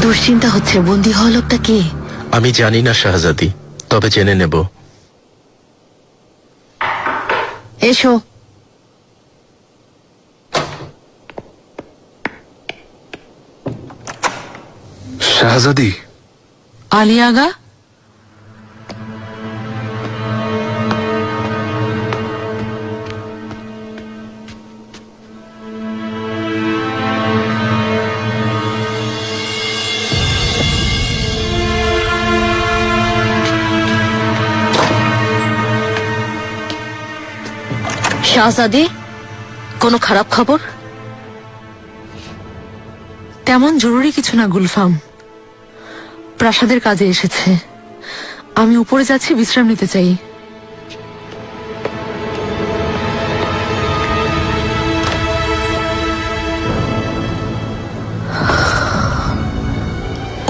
দুশ্চিন্তা হচ্ছে, বন্দী হওয়া লোকটা কে? আমি জানি না শাহজাদি, তবে জেনে নেব। এসো। শাহজাদি। আলী আগা, শাহজাদি, কোনো খারাপ খবর? তেমন জরুরি কিছু না গুলফাম, প্রাসাদের কাজে এসেছে। আমি উপরে যাচ্ছি, বিশ্রাম নিতে চাই।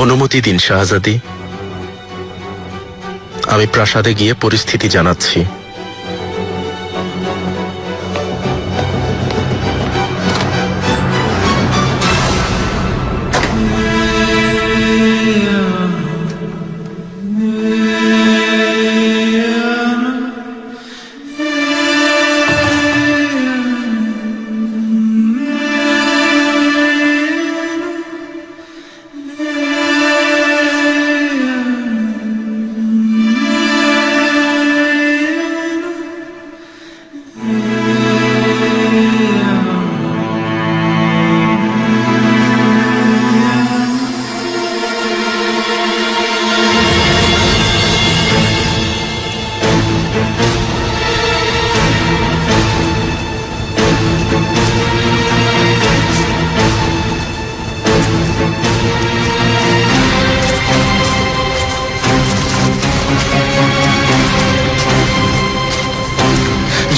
অনুমতি দিন শাহজাদি, আমি প্রাসাদে গিয়ে পরিস্থিতি জানাচ্ছি।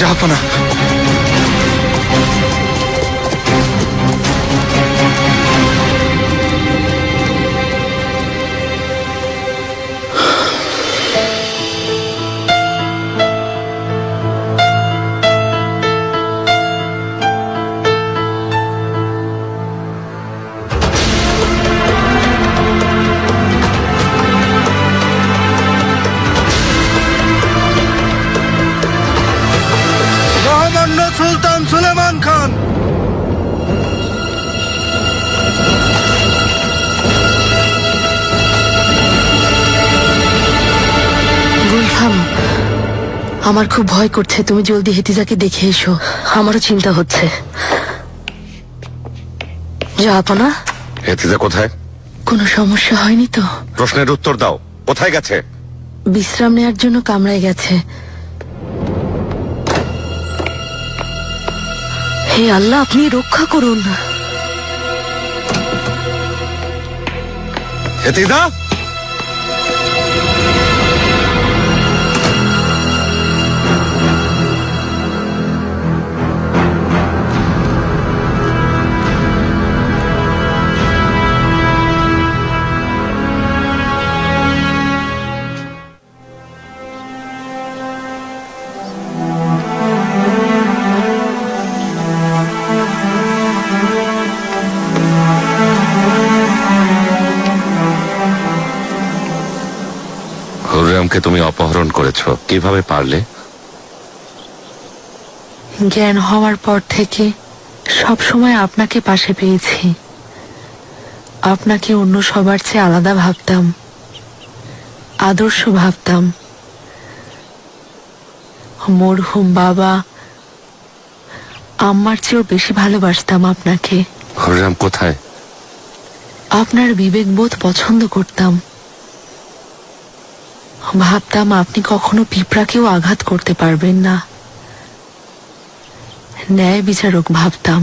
জাহাপনা, সুলতান সুলেমান খান। গুলফাম, আমার খুব ভয় করছে, তুমি জলদি হেতিজাকে দেখে এসো, আমারও চিন্তা হচ্ছে। জাহাপনা, হেতিজা কোথায়? কোনো সমস্যা হয়নি তো? প্রশ্নের উত্তর দাও, কোথায় গেছে? বিশ্রাম নেয়ার জন্য কামরায় গেছে। হে আল্লাহ, আপনি রক্ষা করুন। হেতিজা, হুররেমকে তুমি অপহরণ করেছো, কিভাবে পারলে? জ্ঞান হওয়ার পর থেকে সব সময় আপনাকে পাশে পেয়েছি। আপনাকে অন্য সবার চেয়ে আলাদা ভাবতাম, আদর্শ ভাবতাম। মরহুম বাবা আম্মার চেয়েও বেশি ভালোবাসতাম আপনাকে। হুররেম কোথায়? আপনার বিবেকবোধ পছন্দ করতাম। ভাবতাম আপনি কখনো পিঁপড়াকেও আঘাত করতে পারবেন না। ন্যায় বিচারক ভাবতাম।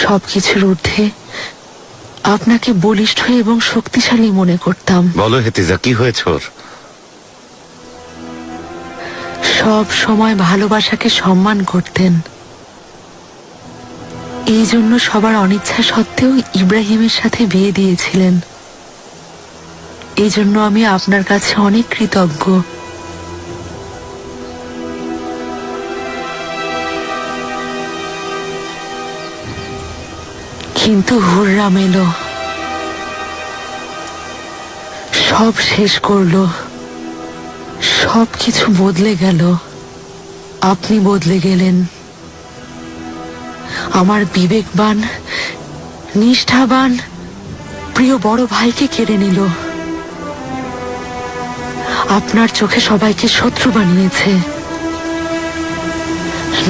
সবকিছুর ঊর্ধ্বে আপনাকে বলিষ্ঠ এবং শক্তিশালী মনে করতাম। বলো হেতিজা, কি হয়েছে ওর? সব সময় ভালোবাসাকে সম্মান করতেন। এই জন্য সবার অনিচ্ছা সত্ত্বেও ইব্রাহিমের সাথে বিয়ে দিয়েছিলেন। এই জন্য আমি আপনার কাছে অনেক কৃতজ্ঞ। কিন্তু হুররাম এলো। সব শেষ করলো। সব কিছু বদলে গেল। আপনি বদলে গেলেন। আমার বিবেকবান, নিষ্ঠাবান, প্রিয় বড় ভাইকে কেড়ে নিল। আপনার চোখে সবাইকে শত্রু বানিয়েছে।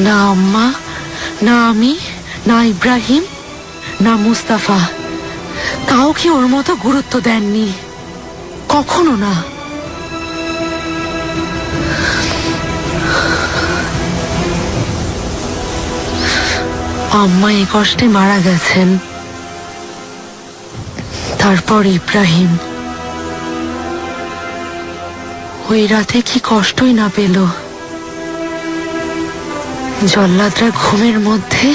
না আম্মা, না আমি, না ইব্রাহিম, না মুস্তাফা কাউকে ওর মতো গুরুত্ব দেননি, কখনো না। আম্মা এ কষ্টে মারা গেছেন। তারপর ইব্রাহিম ওই রাতে কি কষ্টই না পেল। জল্লাদরা ঘুমের মধ্যে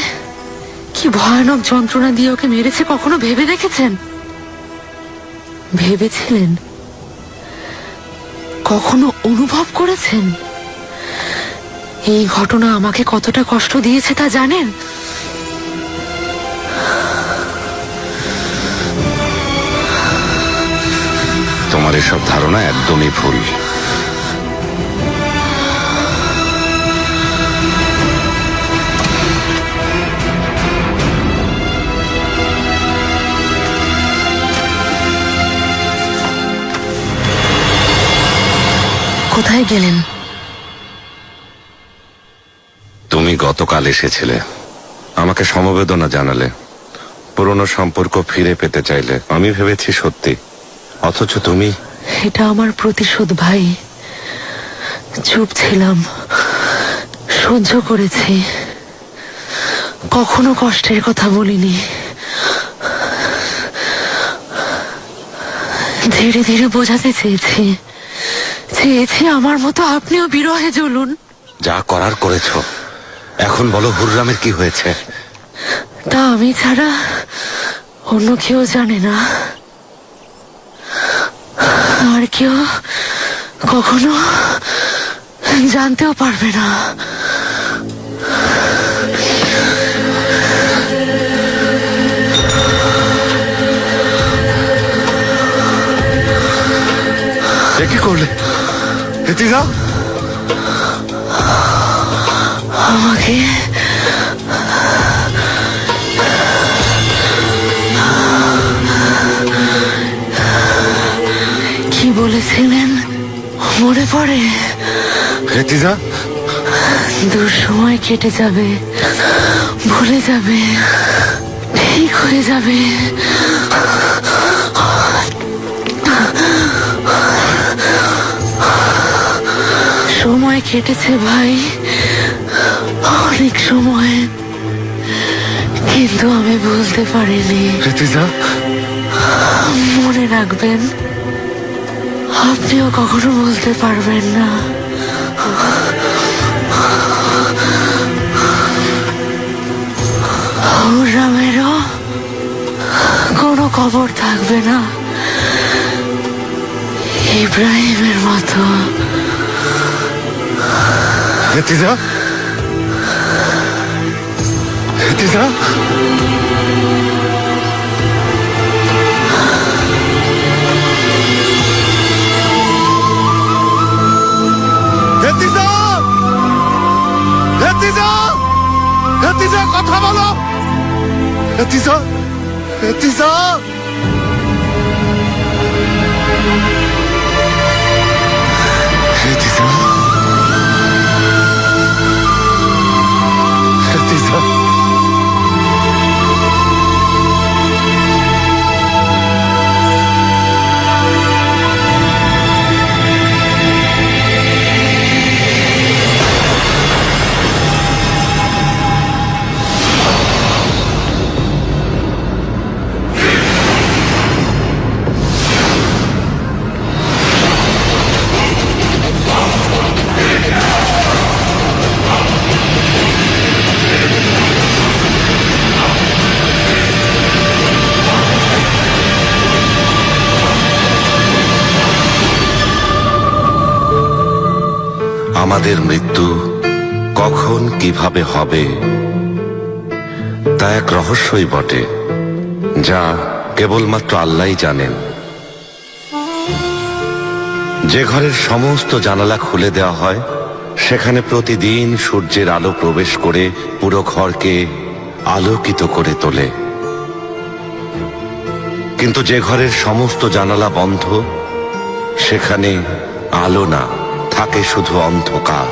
কি ভয়ানক যন্ত্রণা দিয়ে ওকে মেরেছে কখনো ভেবে দেখেছেন? ভেবেছিলেন? কখনো অনুভব করেছেন এই ঘটনা আমাকে কতটা কষ্ট দিয়েছে তা জানেন? তোমার এসব ধারণা একদমই ভুল। কোথায় গেলেন? তুমি গতকাল এসেছিলে, আমাকে সমবেদনা জানালে, পুরনো সম্পর্ক ফিরে পেতে চাইলে। আমি ভেবেছি সত্যি, অথচ তুমি। এটা আমার প্রতিশোধ ভাই। চুপ ছিলাম, সহ্য করেছি, কখনো কষ্টের কথা বলিনি। ধীরে ধীরে বোঝাতে চেয়েছি আমার মতো আপনিও বিরহে জ্বলুন। যা করার করেছ, এখন বলো হুররামের কি হয়েছে? তা আমি ছাড়া অন্য কেউ জানে না, আর কেউ কখনো জানতেও পারবে না। কি করলে হেতিজা? আমাকে কি বলেছিলেন মনে পড়ে? হেতিজা, দুঃসময় কেটে যাবে, ভুলে যাবে, ঠিক হয়ে যাবে। সময় কেটেছে ভাই, অনেক সময়, কিন্তু আমি বলতে পারিনি। হেতিজা, মনে রাখবেন, আপনিও কখনো বলতে পারবেন না। হুররামেরও কোনো খবর থাকবে না ইব্রাহিমের মতো। হেতিজা, হেতিজা, হেতিজা, হেতিজা, হেতিজা, কথা বলো। হেতিজা, হেতিজা, হেতিজা, হেতিজা। আমাদের মৃত্যু কখন কিভাবে হবে তা এক রহস্যই বটে, যা কেবলমাত্র আল্লাহই জানেন। যে ঘরের সমস্ত জানালা খুলে দেওয়া হয় সেখানে প্রতিদিন সূর্যের আলো প্রবেশ করে পুরো ঘরকে আলোকিত করে তোলে। কিন্তু যে ঘরের সমস্ত জানালা বন্ধ সেখানে আলো না, থাকে শুধু অন্ধকার।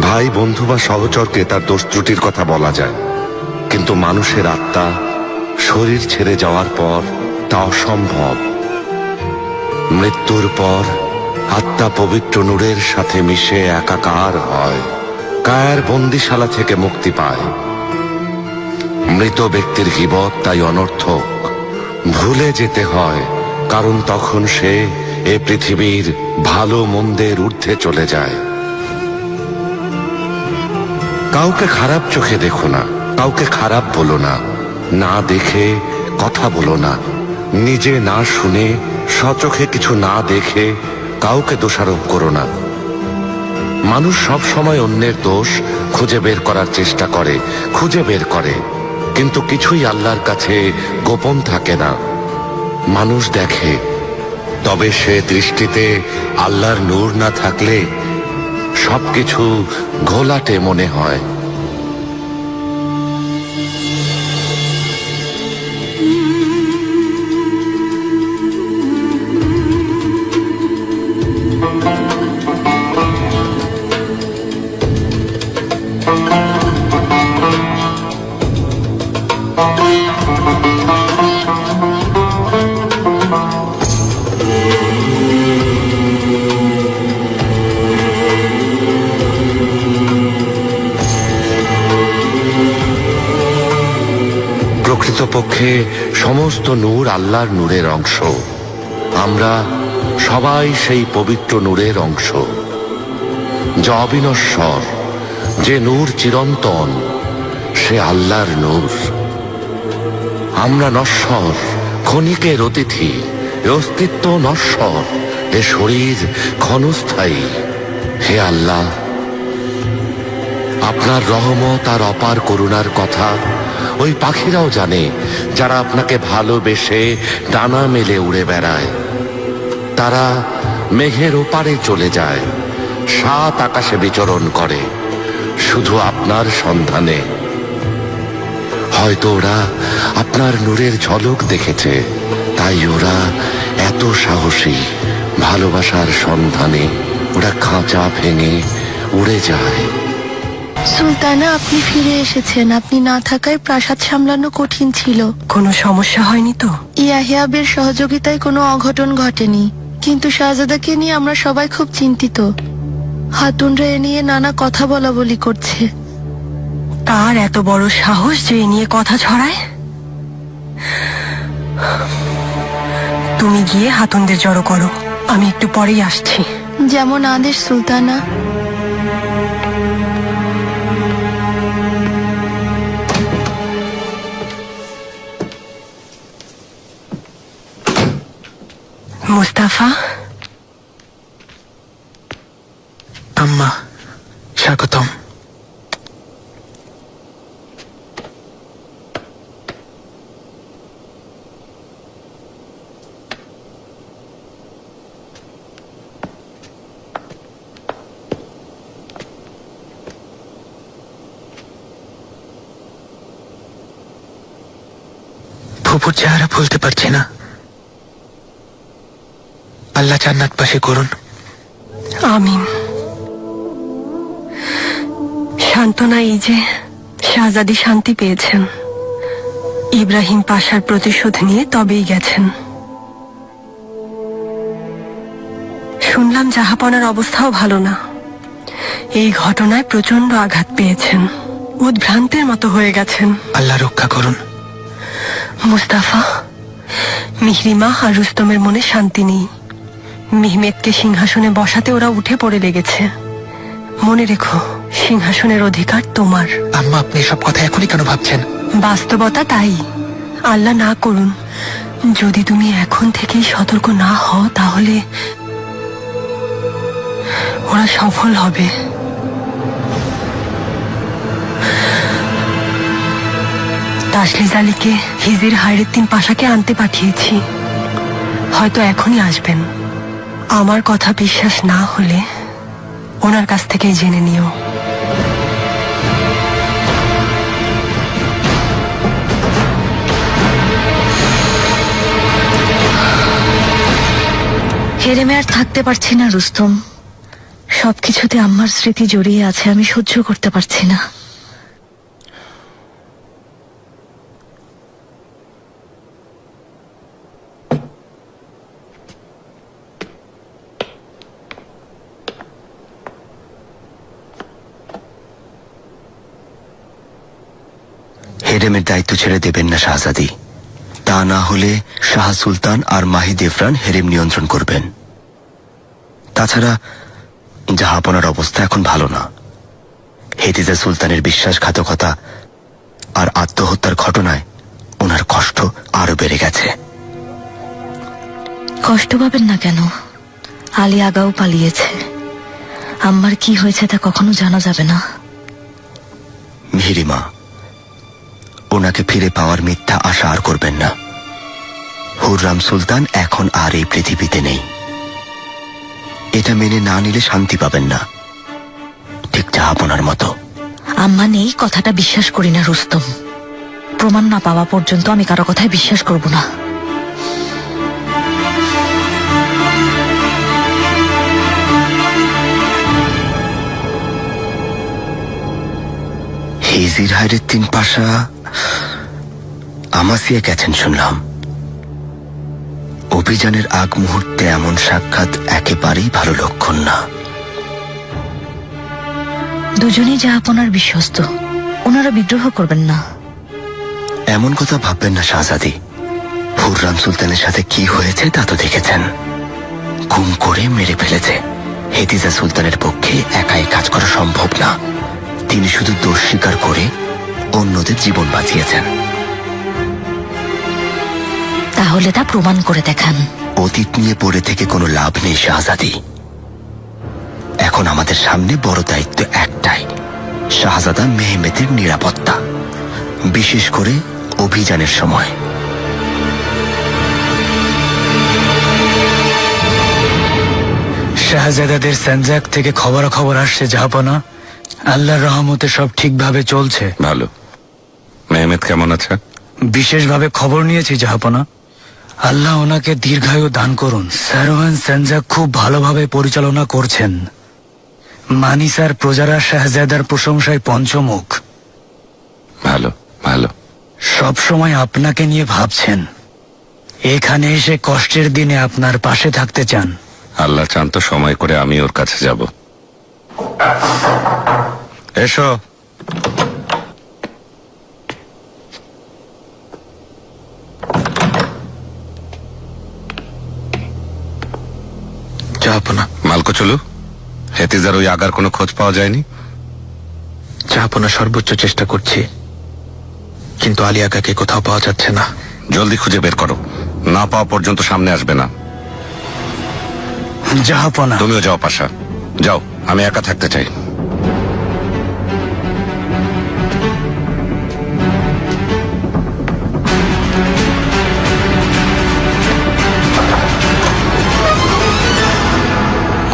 ভাই, বন্ধু বা সহচরকে তার দোষ ত্রুটির কথা বলা যায়, কিন্তু মানুষের আত্মা শরীর ছেড়ে যাওয়ার পর তা অসম্ভব। মৃত্যুর পর আত্মা পবিত্র নূরের সাথে মিশে একাকার হয়, কায়ার বন্দিশালা থেকে মুক্তি পায়। মৃত ব্যক্তির গীবত তাই অনর্থক, ভুলে যেতে হয়, কারণ তখন সে এ পৃথিবীর ভালো মন্দের ঊর্ধ্বে চলে যায়। কাউকে খারাপ চোখে দেখো না, কাউকে খারাপ বলো না, না দেখে কথা বলো না, নিজে না শুনে স্বচোখে কিছু না দেখে কাউকে দোষারোপ করো না। মানুষ সব সময় অন্যের দোষ খুঁজে বের করার চেষ্টা করে, খুঁজে বের করে, কিন্তু কিছুই আল্লাহর কাছে গোপন থাকে না। মানুষ দেখে, তবে সে দৃষ্টিতে আল্লাহর নূর না থাকলে সবকিছু ঘোলাটে মনে হয়। প্রকৃতপক্ষে সমস্ত নূর আল্লাহর নূরের অংশ। আমরা সবাই সেই পবিত্র নূরের অংশ, যা অবিনশ্বর। যে নূর চিরন্তন, সে আল্লাহর নূর। আমরা নশ্বর, ক্ষণিকের অতিথি, এ অস্তিত্ব নশ্বর, এ শরীর ক্ষণস্থায়ী। হে আল্লাহ, আপনার রহমত আর অপার করুণার কথা ওই পাখিরাও জানে যারা আপনাকে ভালোবেসে ডানা মেলে উড়ে বেড়ায়। তারা মেঘের ওপারে চলে যায়, 7 আকাশে বিচরণ করে শুধু আপনার সন্ধানে। হয়তো ওরা আপনার নূরের ঝলক দেখেছে, তাই ওরা এত সাহসী। ভালোবাসার সন্ধানে ওরা খাঁচা ভেঙে উড়ে যায়। সুলতানা, আপনি ফিরে এসেছেন। আপনি না থাকায় প্রাসাদ সামলানো কঠিন ছিল। কোনো সমস্যা হয়নি তো? ইয়াহিয়াবের সহযোগিতায় কোনো অঘটন ঘটেনি, কিন্তু শাহজাদাকে নিয়ে আমরা সবাই খুব চিন্তিত। হাতুনরা এ নিয়ে নানা কথা বলা বলি করছে। কার এত বড় সাহস যে এ নিয়ে কথা ছড়ায়? তুমি গিয়ে হাতুনদের জড়ো করো, আমি একটু পরেই আসছি। যেমন আদেশ সুলতানা। মুস্তাফা। আম্মা, স্বাগতম। ফুপুর চেহারা ভুলতে পারছি না। আল্লাহ জান্নাতবাসী করুন। আমিন। সান্ত্বনা এই যে শাহজাদি শান্তি পেয়েছেন। ইব্রাহিম পাশার প্রতিশোধ নিয়ে তবেই গেছেন। শুনলাম জাহাপনার অবস্থাও ভালো না। এই ঘটনায় প্রচন্ড আঘাত পেয়েছেন, উদ্ভ্রান্তের মতো হয়ে গেছেন। আল্লাহ রক্ষা করুন। মুস্তাফা, মিহরিমা আর রুস্তমের মনে শান্তি নেই। মেহমেদকে সিংহাসনে বসাতে ওরা উঠে পড়ে লেগেছে। মনে রেখো, সিংহাসনের অধিকার তোমার। আম্মা, আপনি সব কথা এখনই কেন ভাবছেন? বাস্তবতা তাই। আল্লাহ না করুন, যদি তুমি এখন থেকেই সতর্ক না হও তাহলে ওরা সফল হবে। তাসলিজ আলীকে হিজির হায়রেদ্দিন পাশাকে আনতে পাঠিয়েছি, হয়তো এখনই আসবেন। আমার কথা বিশ্বাস না হলে ওনার কাছ থেকেই জেনে নিও। হেরেমে আর থাকতে পারছি না রুস্তম। সবকিছুতে আম্মার স্মৃতি জড়িয়ে আছে, আমি সহ্য করতে পারছি না। হেরেমের দায়িত্ব ছেড়ে দেবেন না শাহজাদি, তা না হলে শাহ সুলতান আর মাহি দেফরান হেরেম নিয়ন্ত্রণ করবেন। তাছাড়া জাহাপনার অবস্থা এখন ভালো না। হেতিজা সুলতানের বিশ্বাসঘাতকতা আর আত্মহত্যার ঘটনায় ওনার কষ্ট আরো বেড়ে গেছে। কষ্ট পাবেন না কেন? আলী আগাও পালিয়েছে। আম্মার কি হয়েছে তা কখনো জানা যাবে না। মিহিরিমা, ওনাকে ফিরে পাওয়ার মিথ্যা আশা আর করবেন না। হুররাম সুলতান এখন আর এই পৃথিবীতে নেই। এটা মেনে না নিলে শান্তি পাবেন না, ঠিক জাহাপনার মতো। আম্মা নেই কথাটা বিশ্বাস করি না রুস্তম। প্রমাণ না পাওয়া পর্যন্ত আমি কারো কথায় বিশ্বাস করব না। হিজির হায়রের 3 পাশা আমাসিয়া গেছেন শুনলাম। অভিযানের আগ মুহূর্তে এমন সাক্ষাৎ একেবারেই ভালো লক্ষণ না। দুজনেই জাহাপনার বিশ্বস্ত, ওনারা বিদ্রোহ করবেন না। এমন কথা ভাববেন না শাহজাদি। হুররাম সুলতানের সাথে কি হয়েছে তা তো দেখেছেন। গুম করে মেরে ফেলেছে। হেতিজা সুলতানের পক্ষে একাই কাজ করা সম্ভব না। তিনি শুধু দোষ স্বীকার করে অন্যদের জীবন বাঁচিয়েছেন। তাহলে তা প্রমাণ করে দেখান। অতীত নিয়ে পড়ে থেকে কোনো লাভ নেই শাহজাদি। এখন আমাদের সামনে বড় দায়িত্ব একটাই, শাহজাদা মেহমেদের নিরাপত্তা, বিশেষ করে অভিযানের সময়। শাহজাদাদের সঞ্জাক থেকে খবর আসছে জাহাপনা। আল্লাহর রহমতে সব ঠিকভাবে চলছে। ভালো। মেহমেদ কেমন আছে? বিশেষভাবে খবর নিয়েছি জাহাপনা। আল্লাহ ওনাকে দীর্ঘায়ু দান করুন। সারওয়ান সঞ্জাক খুব ভালোভাবে পরিচালনা করছেন। মানিসার প্রজারা শাহজাদার প্রশংসায় পঞ্চমুখ। ভালো ভালো। সব সময় আপনাকে নিয়ে ভাবছেন। এখানে এসে কষ্টের দিনে আপনার পাশে থাকতে চান। আল্লাহ চান তো সময় করে আমি ওর কাছে যাব। এসো। জাহাপনা, মালকো চলু। হেতিজার ওই আগার কোনো খোঁজ পাওয়া যায়নি? জাহাপনা সর্বোচ্চ চেষ্টা করছি, কিন্তু আলী আগাকে কোথাও পাওয়া যাচ্ছে না। জলদি খুঁজে বের করো, না পাওয়া পর্যন্ত সামনে আসবে না। জাহাপনা, তুমিও যাও পাশা, যাও। আমি একা থাকতে চাই।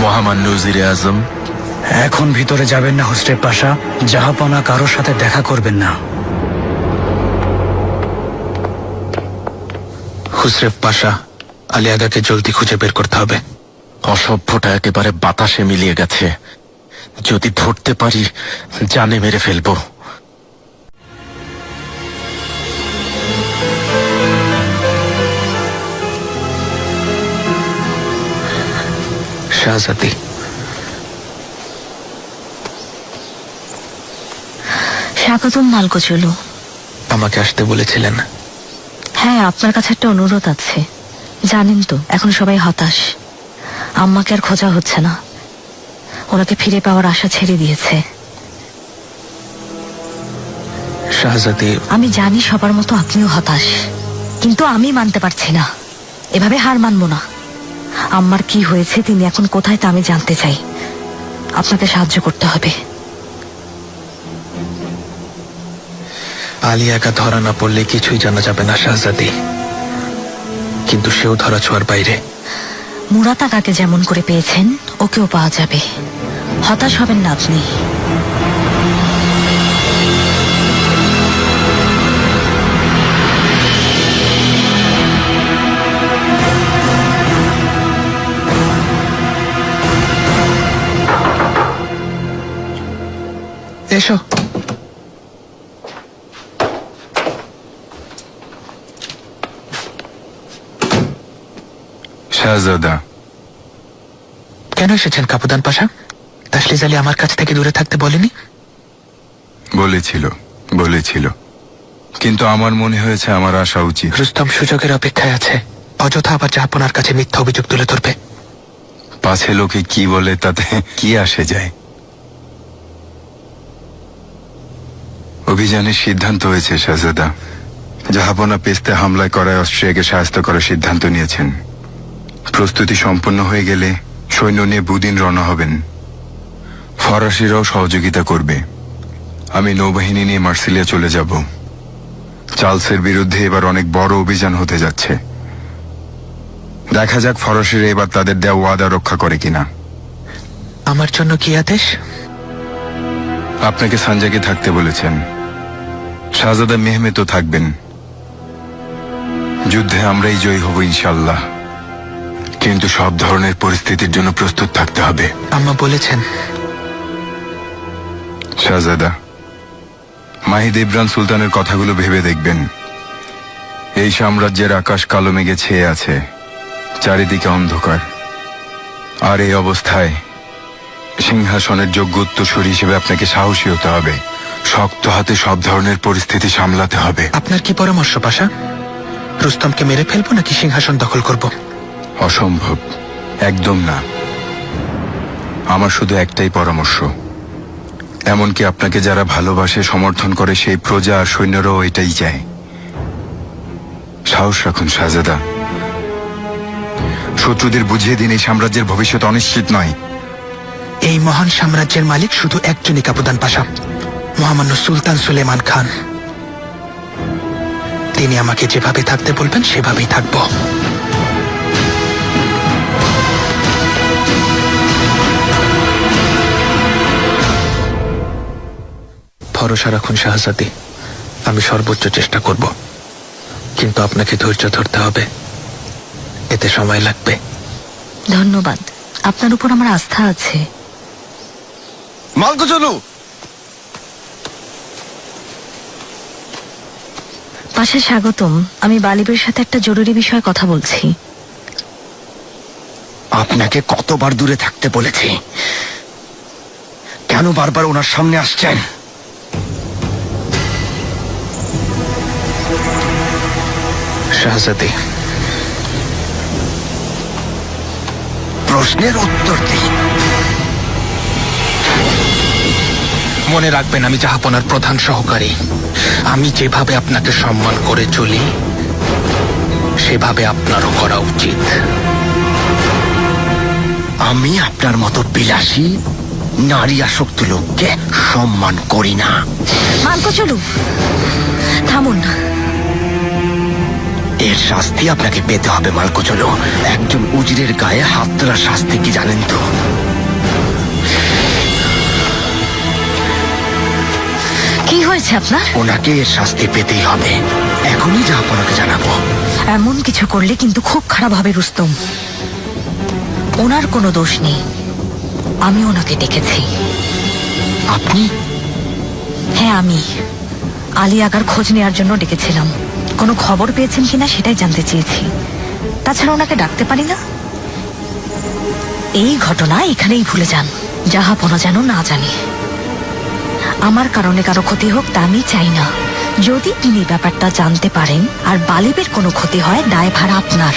মহামান্য উজিরে আজম, এখন ভিতরে যাবেন না হোস্টেপ পাশা। জাহাপনা কারোর সাথে দেখা করবেন না। হুসরেফ পাশা, আলী আগাকে জলদি খুঁজে বের করতে হবে। অসভ্যটা একেবারে বাতাসে মিলিয়ে গেছে। যদি ধরতে পারি জানে মেরে ফেলবো। শাহজাদি, স্বাগতম মালকো চলু। আমাকে আসতে বলেছিলেন। হ্যাঁ, আপনার কাছে একটা অনুরোধ আছে। জানেন তো এখন সবাই হতাশ। আম্মাকে আর খোঁজা হচ্ছে না। ওনাকে ফিরে পাওয়ার আশা ছেড়ে দিয়েছে। শাহজাদি, আমি জানি সবার মতো আপনিও হতাশ, কিন্তু আমি মানতে পারছি না। এভাবে হার মানবো না। আম্মার কি হয়েছে, তিনি এখন কোথায় তা আমি জানতে চাই। আপনাকে সাহায্য করতে হবে। আলী একা ধরা না পড়লে কিছুই জানা যাবে না শাহজাদি, কিন্তু সেও ধরা ছোঁয়ার বাইরে। মুরাদ আগাকে যেমন করে পেয়েছেন ওকেও পাওয়া যাবে, হতাশ হবেন না আপনি। এসো। শাহজাদা, কেন এসেছেন কাপুদান পাশা? তাসলিজ আলী আমার কাছ থেকে দূরে থাকতে বলেনি? বলেছিল, কিন্তু আমার মনে হয়েছে আমার আসা উচিত। রুস্তম সুযোগের অপেক্ষায় আছে, অযথা আবার জাহাপনার কাছে মিথ্যা অভিযোগ তুলে ধরবে। পাছে লোকে কি বলে তাতে কি আসে যায়? অভিযানের সিদ্ধান্ত হয়েছে শাহজাদা। জাহাপনা পেস্তে হামলায় করায় অস্ট্রিয়াকে সাহায্য করার সিদ্ধান্ত নিয়েছেন। প্রস্তুতি সম্পন্ন হয়ে গেলে সৈন্য নিয়ে বুদিন রওনা হবেন। ফরাসিরাও সহযোগিতা করবে। আমি নৌবাহিনী নিয়ে মার্সিলিয়া চলে যাব। চার্লসের বিরুদ্ধে এবার অনেক বড় অভিযান হতে যাচ্ছে। দেখা যাক ফরাসিরা এবার তাদের দেওয়া ওয়াদা রক্ষা করে কিনা। আমার জন্য কি আদেশ? আপনাকে সানজাকে থাকতে বলেছেন, শাহজাদা মেহমেতও থাকবেন। যুদ্ধে আমরাই জয়ী হব ইনশাল্লাহ, কিন্তু সব ধরনের পরিস্থিতির জন্য প্রস্তুত থাকতে হবে। আম্মা বলেছেন। শাহজাদা, মাহিদ ইব্রান সুলতানের কথাগুলো ভেবে দেখবেন। এই সাম্রাজ্যের আকাশ কালো মেঘে ছেয়ে আছে, চারিদিকে অন্ধকার। আর এই অবস্থায় সিংহাসনের যোগ্য উত্তরসূরি হিসেবে আপনাকে সাহসী হতে হবে। শক্ত হাতে সব ধরনের পরিস্থিতি সামলাতে হবে। আপনার কি পরামর্শ পাশা? রুস্তমকে মেরে ফেলবো নাকি সিংহাসন দখল করব? অসম্ভব, একদম না। আমার শুধু একটাই পরামর্শ, এমনকি আপনাকে যারা ভালোবাসে সমর্থন করে সেই প্রজা আর সৈন্যরাও এটাই চায়। সাহস রাখুন শাহজাদা। শত্রুদের বুঝিয়ে দিন এই সাম্রাজ্যের ভবিষ্যৎ অনিশ্চিত নয়। এই মহান সাম্রাজ্যের মালিক শুধু একজনই কাপুদান পাশা, মহামান্য সুলতান সুলেমান খান। তিনি আমাকে যেভাবে থাকতে বলবেন সেভাবেই থাকব। ভরসা রাখুন শাহজাদি, আমি সর্বোচ্চ চেষ্টা করব, কিন্তু আপনাকে ধৈর্য ধরতে হবে, এতে সময় লাগবে। ধন্যবাদ, আপনার উপর আমার আস্থা আছে। মালকো চলু। পাশে স্বাগতম। আমি বালিবের সাথে একটা জরুরি বিষয়ে কথা বলছি। আপনাকে কতবার দূরে থাকতে বলেছি, কেন বারবার ওনার সামনে আসছেন? শাহজাদি, প্রশ্নের উত্তর দিন। মনে রাখবেন আমি জাহাপনার প্রধান সহকারী। আমি যেভাবে আপনাকে সম্মান করে চলি সেভাবে আপনারও করা উচিত। আমি আপনার মতো বিলাসী নারী আসক্ত লোককে সম্মান করি না। মালকো চলু, থামুন। এর শাস্তি আপনাকে পেতে হবে মালকো চলো। একজন উজিরের গায়ে হাত তোলার শাস্তি কি জানেন তো? কি হয়েছে আপনার? ওনাকে এর শাস্তি পেতেই হবে। এখনই যা আপনাকে জানাবো। এমন কিছু করলে কিন্তু খুব খারাপ হবে রুস্তম। ওনার কোনো দোষ নেই, আমি ওনাকে ডেকেছি। আপনি? হ্যাঁ, আমি আলী আগার খোঁজ নেওয়ার জন্য ডেকেছিলাম। কোনো খবর পেয়েছেন কিনা সেটাই জানতে চেয়েছি। তাছাড়া ওনাকে ডাকতে পারি না। এই ঘটনা এখানেই ভুলে যান, জাহাপনা যেন না জানে। আমার কারণে কারো ক্ষতি হোক তা আমি চাই না। যদি তিনি ব্যাপারটা জানতে পারেন আর বালিবের কোনো ক্ষতি হয়, দায়ভার আপনার।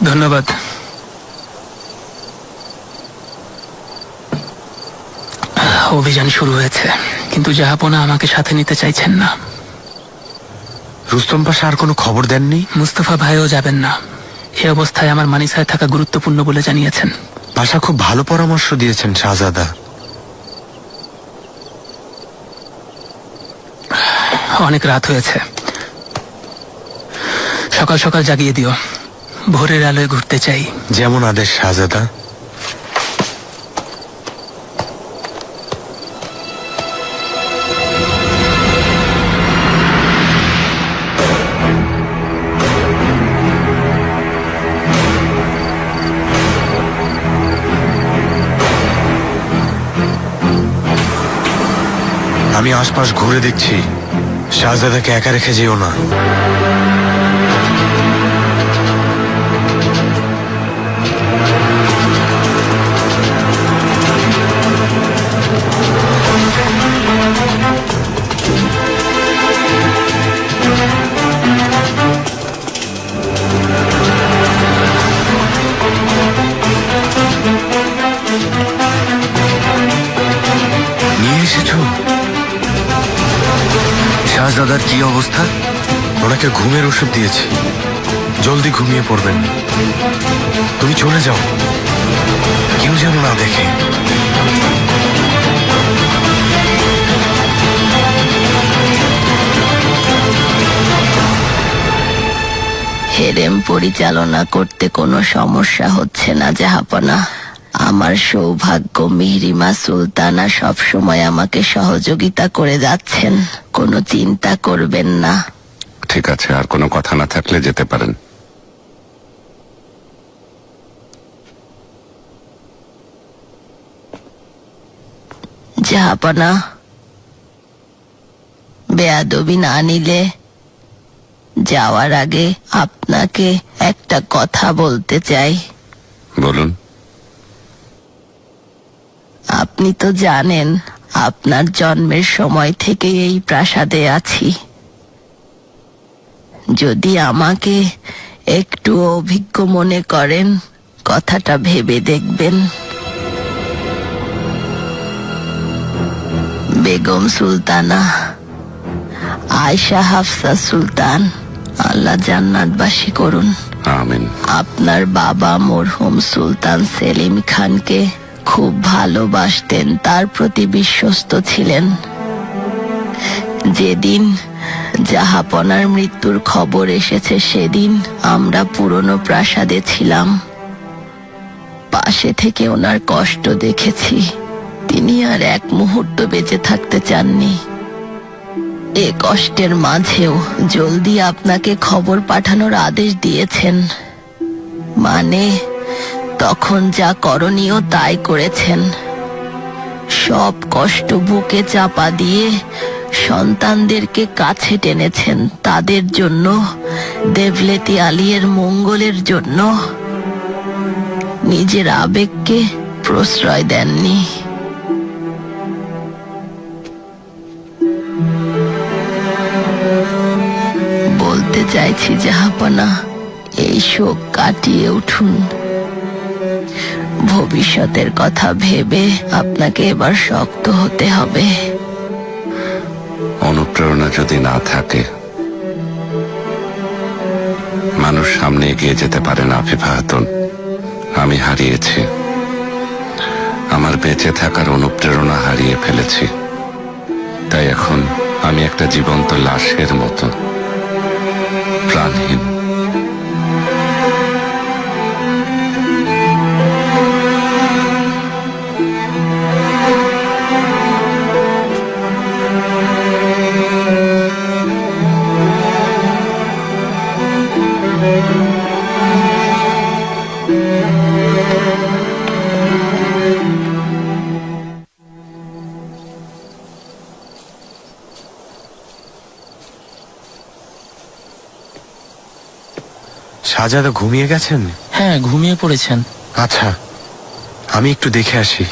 ধন্যবাদ। অভিযান শুরু হয়েছে, কিন্তু জাহাপনা আমাকে সাথে নিতে চাইছেন না। রুস্তম পাশা আর কোনো খবর দেননি? মুস্তফা ভাইও যাবেন না। এই অবস্থায় আমার মানিসায় থাকা গুরুত্বপূর্ণ বলে জানিয়েছেন। পাশা খুব ভালো পরামর্শ দিয়েছেন শাহজাদা। অনেক রাত হয়েছে, সকাল সকাল জাগিয়ে দিও। ভোরের আলোয় ঘুরতে চাই। যেমন আদেশ শাহজাদা। আমি আশপাশ ঘুরে দেখছি, শাহজাদাকে একা রেখে যেও না। নিয়ে এসেছো? শাহজাদার কি অবস্থা? ওনাকে ঘুমের ওষুধ দিয়েছি, জলদি ঘুমিয়ে পড়বেন। তুমি চলে যাও, কেউ যেন না দেখে। হেরেম পরিচালনা করতে কোনো সমস্যা হচ্ছে না জাহাপনা। আমার সৌভাগ্য মিহরিমা সুলতানা সব সময় আমাকে সহযোগিতা করে যাচ্ছেন, কোনো চিন্তা করবেন না। ঠিক আছে, আর কোনো কথা না থাকলে যেতে পারেন। জাহাপনা, বেয়াদবি না নিলে যাওয়ার আগে আপনাকে একটা কথা বলতে চাই। বলুন। আপনি তো জানেন আপনার জন্মের সময় থেকে এই প্রাসাদে আছি। যদি আমাকে একটু অভিজ্ঞ মনে করেন, কথাটা ভেবে দেখবেন। বেগম সুলতানা আয়শা হাফসা সুলতান, আল্লাহ জান্নাতবাসী করুন। আমিন। আপনার বাবা মরহুম সুলতান সেলিম খানকে খুব ভালোবাসতেন, তার প্রতি বিশ্বস্ত ছিলেন। যেদিন জাহাপনার মৃত্যুর খবর এসেছে সেদিন আমরা পুরনো প্রাসাদে ছিলাম, পাশে থেকে ওনার কষ্ট দেখেছি। তিনি আর এক মুহূর্ত বেঁচে থাকতে চাননি। এ কষ্টের মাঝেও জলদি আপনাকে খবর পাঠানোর আদেশ দিয়েছেন, মানে তখন যা করণীয় তাই করেছেন। সব কষ্ট বুকে চাপা দিয়ে সন্তানদেরকে কাছে টেনেছেন, তাদের জন্য, দেবলেতি আলিয়ের মঙ্গলের জন্য। নিজের আবেগকে প্রশ্রয় দেননি। বলতে চাইছি জাহাপনা, এই শোক কাটিয়ে উঠুন। ভবিষ্যতের কথা ভেবে আপনাকে এবার শক্ত হতে হবে। অনুপ্রেরণা যদি না থাকে, মানুষ সামনে এগিয়ে যেতে পারে না। আফিফা খাতুন, আমি হারিয়েছি, আমার বেঁচে থাকার অনুপ্রেরণা হারিয়ে ফেলেছি। তাই এখন আমি একটা জীবন্ত লাশের মতো, প্রাণহীন। শাহজাদা ঘুমিয়ে গেছেন? হ্যাঁ, ঘুমিয়ে পড়েছেন। আচ্ছা, আমি একটু দেখে আসি।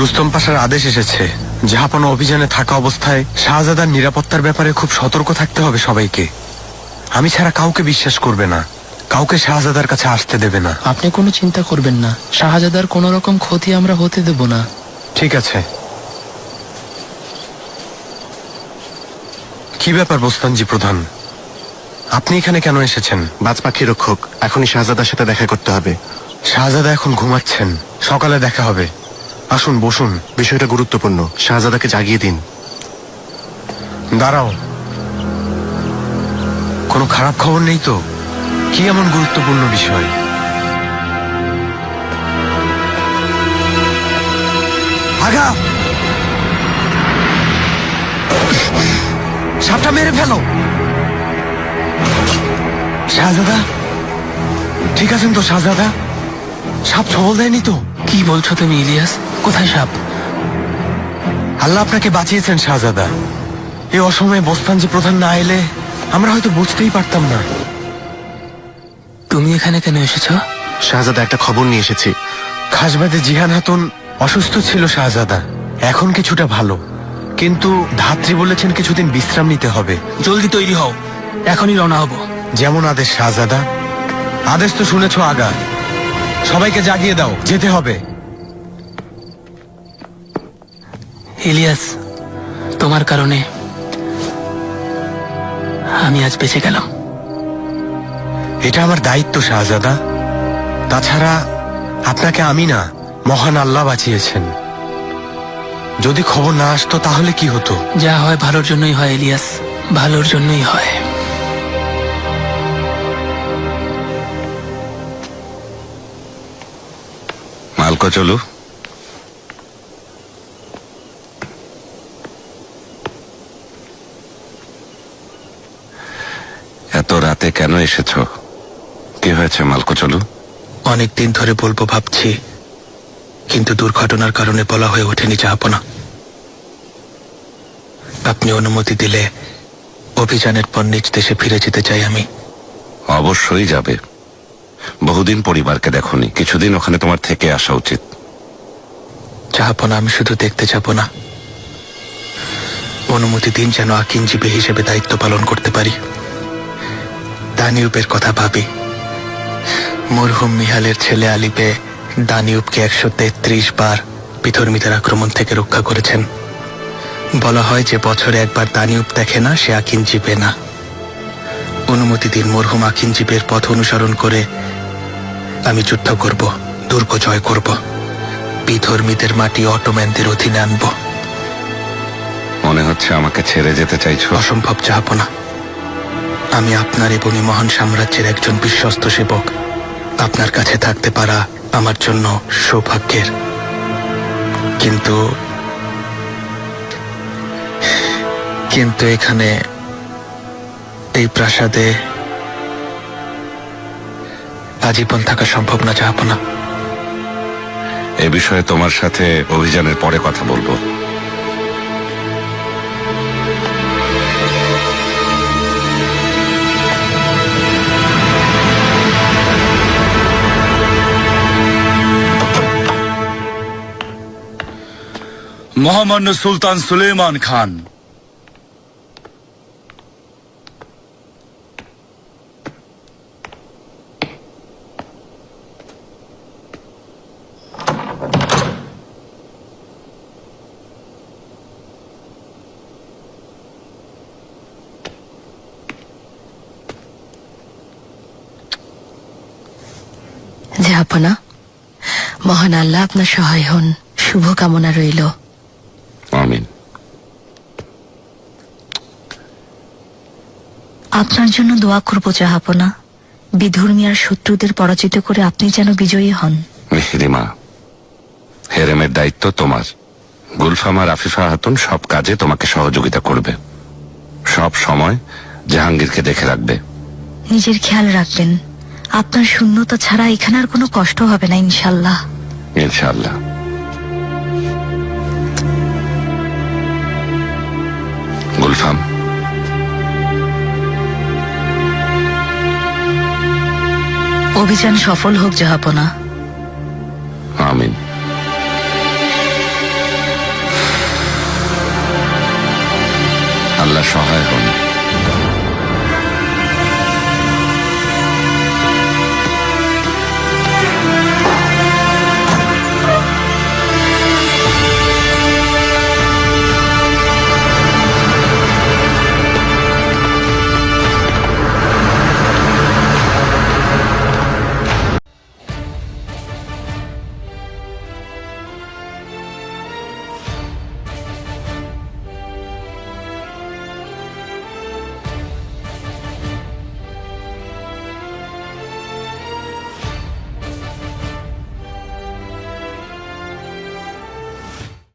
রুস্তম পাশার আদেশ এসেছে জাহাপনা অভিযানে থাকা অবস্থায় শাহজাদার নিরাপত্তার ব্যাপারে খুব সতর্ক থাকতে হবে সবাইকে। আমি ছাড়া কাউকে বিশ্বাস করবে না, কাউকে শাহজাদার কাছে আসতে দেবে না। আপনি কোনো চিন্তা করবেন না, শাহজাদার কোনো রকম ক্ষতি আমরা হতে দেব না। ঠিক আছে। কি ব্যাপার বোস্তানজি প্রধান, আপনি এখানে কেন এসেছেন? বাজ পাখি রক্ষক, এখনই শাহজাদার সাথে দেখা করতে হবে। শাহজাদা এখন ঘুমাচ্ছেন, সকালে দেখা হবে। আসুন বসুন। বিষয়টা গুরুত্বপূর্ণ, শাহজাদাকে জাগিয়ে দিন। দাঁড়াও, কোনো খারাপ খবর নেই তো? কি এমন গুরুত্বপূর্ণ বিষয়? আগা, সাপটা মেরে ফেলো। শাহজাদা ঠিক আছেন তো? শাহজাদা, সাপ ছবল দেয়নি তো? কি বলছো তুমি ইলিয়াস? কোথায় সাপ? আল্লাহ আপনাকে বাঁচিয়েছেন শাহজাদা। এই অসময়ে বোস্তানজি প্রধান না এলে আমরা হয়তো বুঝতেই পারতাম না। তুমি এখানে কেন এসেছো? শাহজাদা, একটা খবর নিয়ে এসেছি। খাসবাদে জিহান হাতুন অসুস্থ ছিল শাহজাদা, এখন কিছুটা ভালো, কিন্তু ধাত্রী বলেছেন কিছুদিন বিশ্রাম নিতে হবে। জলদি তৈরি হও, এখনই রওনা হব। যেমন আদেশ শাহজাদা। আদেশ তো শুনেছো আগা, সবাইকে জাগিয়ে দাও, যেতে হবে। ইলিয়াস, তোমার কারণে আমি আজ বেঁচে গেলাম। এটা আমার দায়িত্ব শাহজাদা। তাছাড়া আপনাকে আমি না, মহান আল্লাহ বাঁচিয়েছেন। যদি খবর না আসতো তাহলে কি হতো? যা হয় ভালোর জন্যই হয় ইলিয়াস, ভালোর জন্যই হয়। মালকো চলু। এত রাতে কেন এসেছো? কি হয়েছে মালকো চলু? অনেকদিন ধরে বলবো ভাবছি, কিন্তু দুর্ঘটনার কারণে বলা হয়ে ওঠেনি জাহাপনা। আপনি অনুমতি দিলে অভিযানের পর নিজ দেশে ফিরে যেতে চাই আমি। অবশ্যই যাবে। বহুদিন পরিবারকে দেখোনি, কিছুদিন ওখানে তোমার থেকে আসা উচিত। জাহাপনা, আমি শুধু দেখতে যাব না, অনুমতি দিন যেন আকিনজীবী হিসেবে দায়িত্ব পালন করতে পারি। দানিউবের কথা ভাবি। মরহুম মিহালের ছেলে আলিপে দানিউবকে 133 বার বিধর্মীদের আক্রমণ থেকে রক্ষা করেছেন। বলা হয় যে বছরে একবার দানিউব দেখে না, সে আকিনজীবে না। অনুমতি দিন মরহুম আকিনজীবের পথ অনুসরণ করে আমি যুদ্ধ করব, দুর্গ জয় করব, বিধর্মীদের মাটি অটোম্যানদের অধীনে আনব। মনে হচ্ছে আমাকে ছেড়ে যেতে চাইছো। অসম্ভব জাহাপনা, আমি আপনার এবং এই মহান সাম্রাজ্যের একজন বিশ্বস্ত সেবক। আপনার কাছে থাকতে পারা আমার জন্য সৌভাগ্যের। কিন্তু কিন্তু এখানে এই প্রাসাদে আজীবন থাকা সম্ভব না জাহাপনা। এ বিষয়ে তোমার সাথে অভিযানের পরে কথা বলবো। মহামান্য সুলতান সুলেমান খান, জাহাপনা, মহান আল্লাহ আপনার সহায় হন। শুভকামনা রইল। আমিন। আপনার জন্য দোয়া করব জাহাপনা। বিধর্মী আর শত্রুদের পরাজিত করে আপনি যেন বিজয়ী হন। মিহরিমা, হেরেমের দায়িত্ব তোমার। গুলফামা রাফিফা হাতুন সব কাজে তোমাকে সহযোগিতা করবে। সব সময় জাহাঙ্গীরকে দেখে রাখবে। নিজের খেয়াল রাখবেন। আপনার শূন্যতা ছাড়া এখানে আর কোনো কষ্ট হবে না ইনশাল্লাহ। ইনশাআল্লাহ। গুলফাম, অভিযান সফল হোক জাহাপনা। আমিন। আল্লাহ সহায় হন।